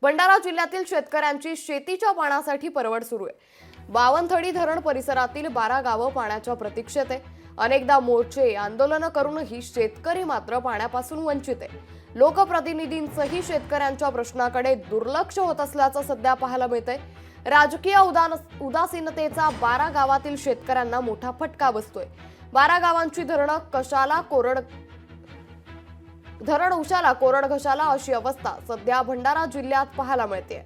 भंडारा जिल्ह्यातील शेतकऱ्यांची शेतीच्या पाण्यासाठी परवड सुरू आहे। बावनथडी धरण परिसरातील 12 गावं पाण्याच्या प्रतीक्षेत आहे। अनेकदा मोर्चे आंदोलनं करूनही शेतकरी मात्र पाण्यापासून वंचित आहे। लोकप्रतिनिधींचंही शेतकऱ्यांच्या प्रश्नाकडे दुर्लक्ष होत असल्याचं सध्या पाहायला मिळतंय। राजकीय उदासीनतेचा 12 गावातील शेतकऱ्यांना मोठा फटका बसतोय। 12 गावांची धरण उशाला कोरड घशाला अशी अवस्था सध्या भंडारा जिल्ह्यात पाहायला मिळते।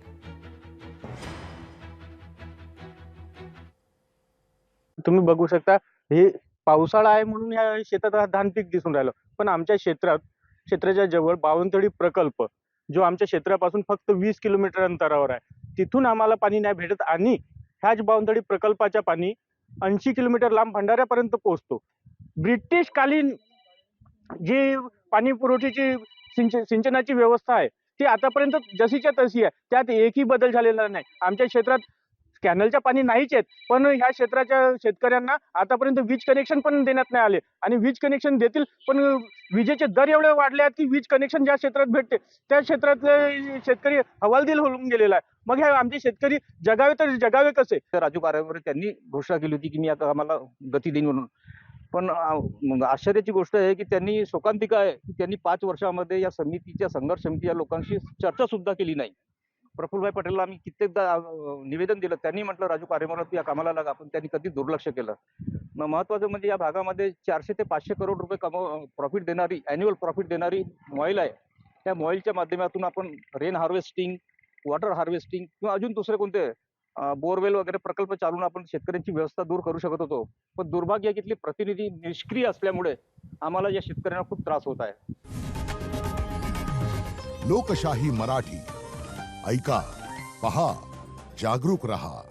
तुम्ही बघू शकता, हे पावसाळा आहे म्हणून या शेतात धान पीक दिसून राहिलं, पण आमच्या क्षेत्राच्या जवळ बावनथडी प्रकल्प जो आमच्या क्षेत्रापासून फक्त 20 किलोमीटर अंतरावर आहे, तिथून आम्हाला पाणी नाही भेटत आणि ह्याच बावनथडी प्रकल्पाच्या पाणी 80 किलोमीटर लांब भंडाऱ्यापर्यंत पोहोचतो। ब्रिटिश कालीन जी पाणी पुरवठ्याची सिंचनाची व्यवस्था आहे ती आतापर्यंत जशीच्या तशी आहे, त्यात एकही बदल झालेला नाही। आमच्या क्षेत्रात कॅनलच्या पाणी नाहीच आहेत, पण ह्या क्षेत्राच्या शेतकऱ्यांना आतापर्यंत वीज कनेक्शन पण देण्यात नाही आले आणि वीज कनेक्शन देतील पण विजेचे दर एवढे वाढले आहेत की वीज कनेक्शन ज्या क्षेत्रात भेटते त्या क्षेत्रातले शेतकरी हवालदिल होऊन गेलेला आहे। मग हे आमचे शेतकरी जगावे तर जगावे कसे? राजू कारभार त्यांनी घोषणा केली होती की मी आता आम्हाला गती देईन म्हणून, पण मग आश्चर्याची गोष्ट आहे की त्यांनी शोकांतिका आहे की त्यांनी 5 वर्षामध्ये या संघर्ष समिती या लोकांशी चर्चा सुद्धा केली नाही। प्रफुल्लभाई पटेलला आम्ही कित्येकदा निवेदन दिलं, त्यांनी म्हटलं राजू कारभारात तू या कामाला लागा, पण त्यांनी कधी दुर्लक्ष केलं। मग महत्वाचं म्हणजे या भागामध्ये 400 ते 500 करोड रुपये प्रॉफिट देणारी अॅन्युअल प्रॉफिट देणारी मॉईल आहे। त्या मॉईलच्या माध्यमातून आपण रेन हार्वेस्टिंग, वॉटर हार्वेस्टिंग किंवा अजून दुसरे कोणते बोरवेल वगैरे प्रकल्प चालून आपण शेतकऱ्यांची व्यवस्था दूर करू शकत होतो, पण दुर्भाग्य की इथले प्रतिनिधी निष्क्रिय असल्यामुळे आम्हाला या शेतकऱ्यांना खूप त्रास होत आहे। लोकशाही मराठी ऐका, पहा, जागरूक रहा।